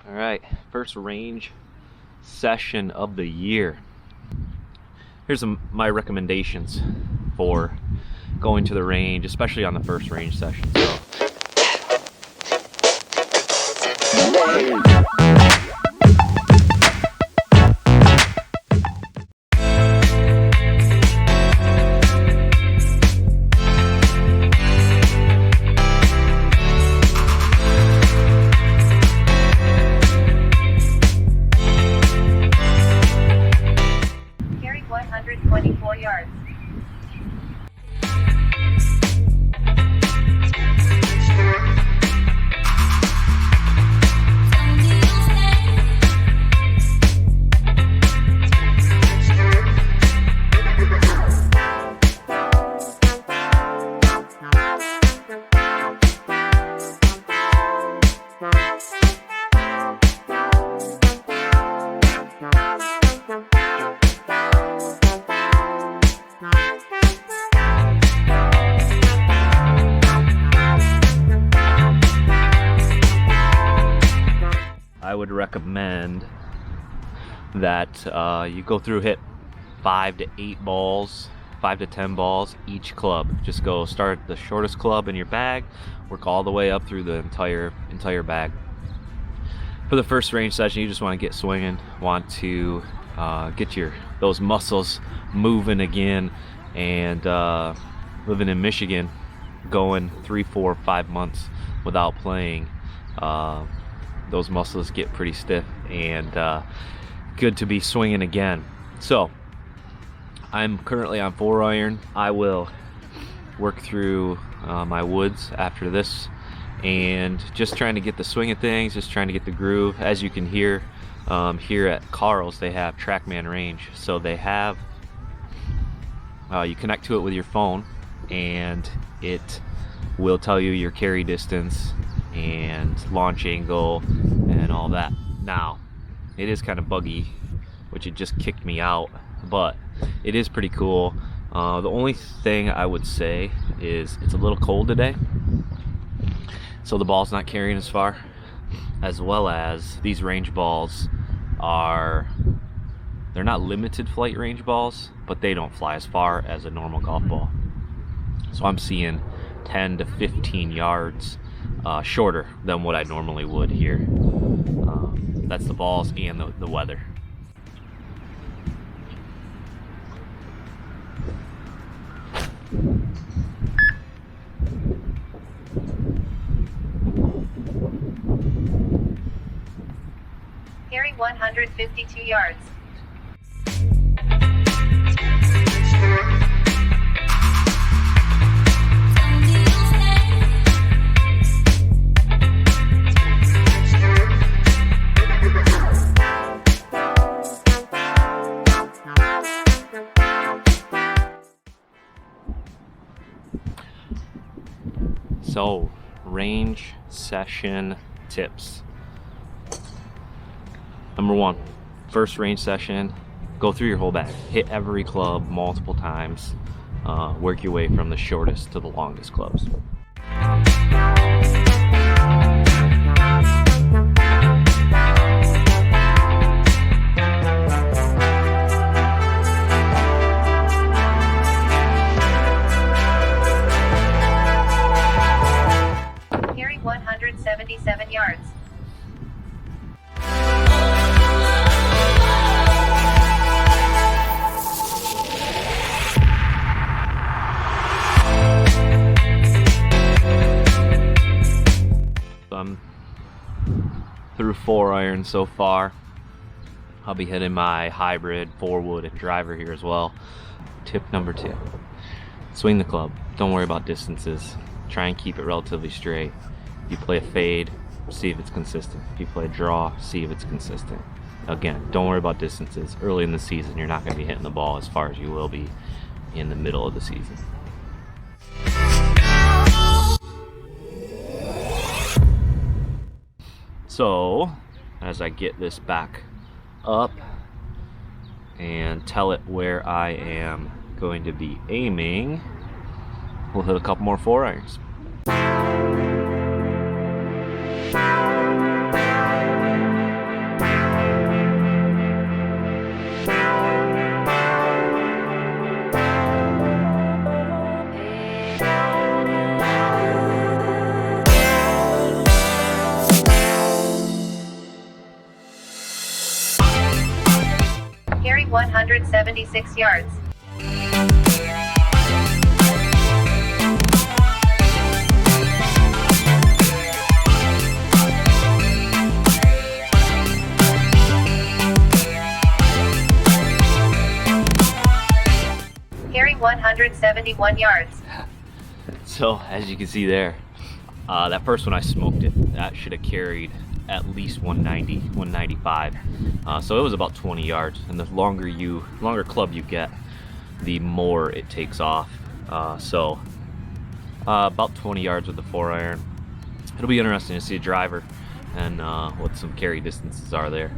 All right, first range session of the year. Here's my recommendations for going to the range, especially on the first range session. Carry 124 yards. I would recommend that you go through, hit 5 to 8 balls, 5 to 10 balls each club. Just go start the shortest club in your bag, work all the way up through the entire bag. For the first range session, you just want to get swinging, want to get those muscles moving again. And living in Michigan, going 3, 4, 5 months without playing, those muscles get pretty stiff, and good to be swinging again. So I'm currently on 4-iron. I will work through my woods after this, and just trying to get the swing of things, just trying to get the groove. As you can hear, here at Carl's, they have TrackMan range, so they have you connect to it with your phone, and it will tell you your carry distance and launch angle and all that. Now, it is kind of buggy, which it just kicked me out, but it is pretty cool. The only thing I would say is it's a little cold today, so the ball's not carrying as far, as well as these range balls they're not limited flight range balls, but they don't fly as far as a normal golf ball. So I'm seeing 10 to 15 yards shorter than what I normally would here. That's the balls and the weather. Carry 152 yards. So, range session tips. Number 1, first range session, go through your whole bag. Hit every club multiple times. Work your way from the shortest to the longest clubs. Carry 177 yards. I'm through 4-iron so far. I'll be hitting my hybrid 4-wood and driver here as well. Tip number 2, swing the club. Don't worry about distances. Try and keep it relatively straight. If you play a fade, see if it's consistent. If you play a draw, see if it's consistent. Again, don't worry about distances. Early in the season, you're not going to be hitting the ball as far as you will be in the middle of the season. So, as I get this back up and tell it where I am going to be aiming, we'll hit a couple more 4-irons. Carry 176 yards. Carry 171 yards. So as you can see there, that first one I smoked it. That should have carried at least 190, 195. So it was about 20 yards. And the longer club you get, the more it takes off. So about 20 yards with the 4-iron. It'll be interesting to see a driver and what some carry distances are there.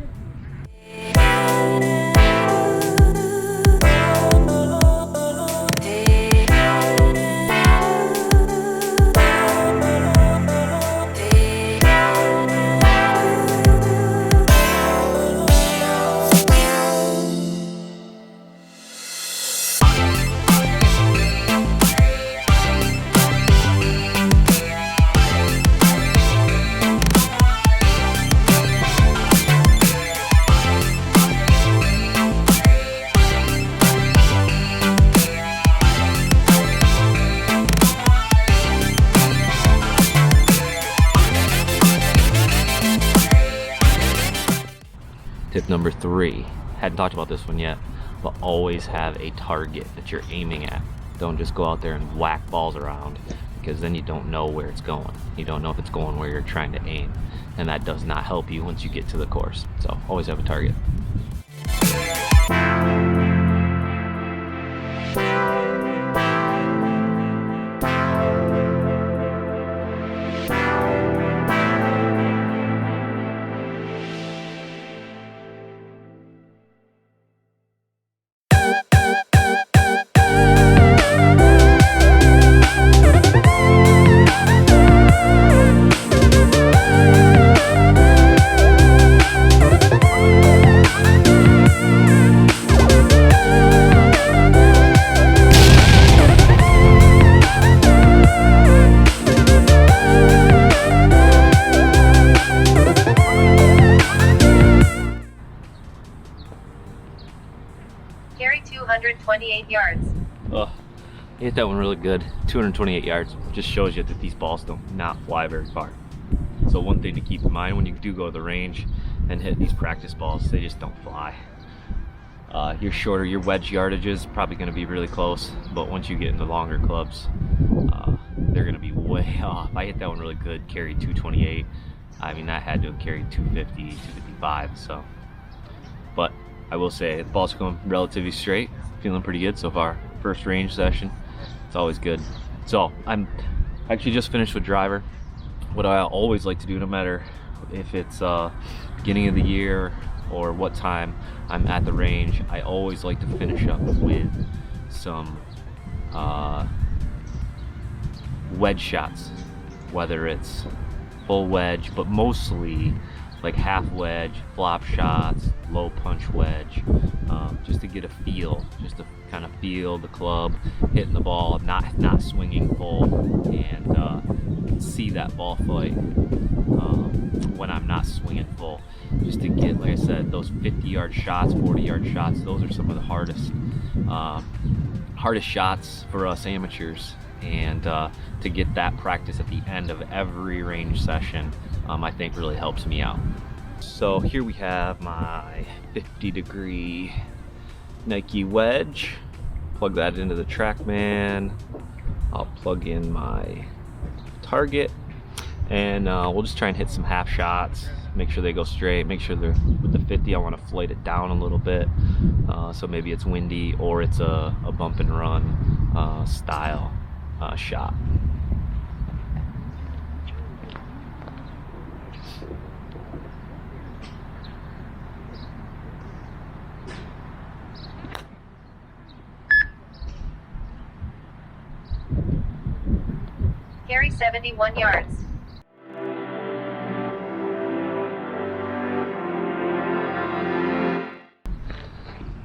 Tip number 3, hadn't talked about this one yet, but always have a target that you're aiming at. Don't just go out there and whack balls around, because then you don't know where it's going. You don't know if it's going where you're trying to aim, and that does not help you once you get to the course. So always have a target. Carry 228 yards. Oh, I hit that one really good. 228 yards. Just shows you that these balls do not fly very far. So one thing to keep in mind when you do go to the range and hit these practice balls, they just don't fly. Your shorter, your wedge yardage is probably going to be really close, but once you get into longer clubs, they're going to be way off. I hit that one really good, carried 228. I mean, that had to have carried 250, 255. So, but I will say the ball's going relatively straight. Feeling pretty good so far. First range session, it's always good. So I'm actually just finished with driver. What I always like to do, no matter if it's beginning of the year or what time I'm at the range, I always like to finish up with some wedge shots, whether it's full wedge, but mostly like half wedge, flop shots, low punch wedge, just to get a feel, just to kind of feel the club hitting the ball, not swinging full, and see that ball flight when I'm not swinging full, just to get, like I said, those 50-yard shots, 40-yard shots. Those are some of the hardest shots for us amateurs, and to get that practice at the end of every range session, I think really helps me out. So here we have my 50-degree Nike wedge. Plug that into the TrackMan. I'll plug in my target, and we'll just try and hit some half shots. Make sure they go straight. Make sure they're with the 50. I want to float it down a little bit, so maybe it's windy or it's a bump and run style shot. Carry 71 yards.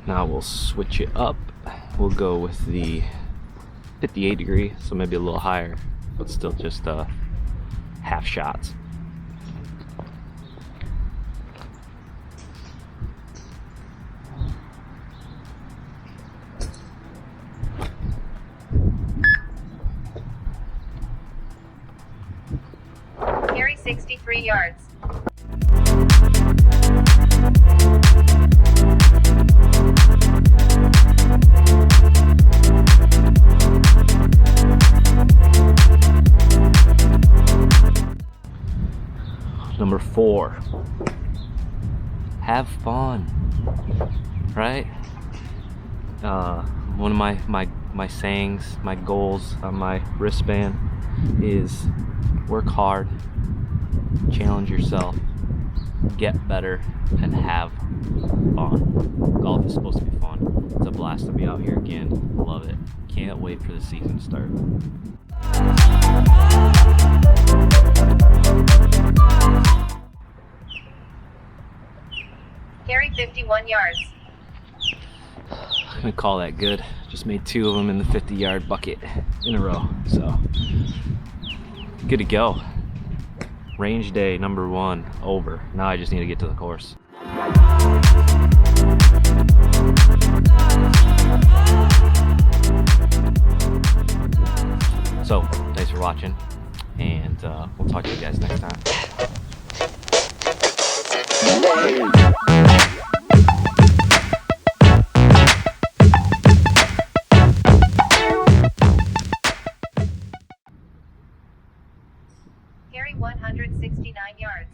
Now we'll switch it up. We'll go with the 58 degree, so maybe a little higher, but still just half shots. 103 yards. Number 4. Have fun, right? One of my sayings, my goals on my wristband is work hard, challenge yourself, get better, and have fun. Golf is supposed to be fun. It's a blast to be out here again. Love it. Can't wait for the season to start. Carry 51 yards. I'm gonna call that good. Just made 2 of them in the 50-yard bucket in a row, so good to go. Range day number 1 over. Now I just need to get to the course. So thanks for watching, and we'll talk to you guys next time. Carry 169 yards.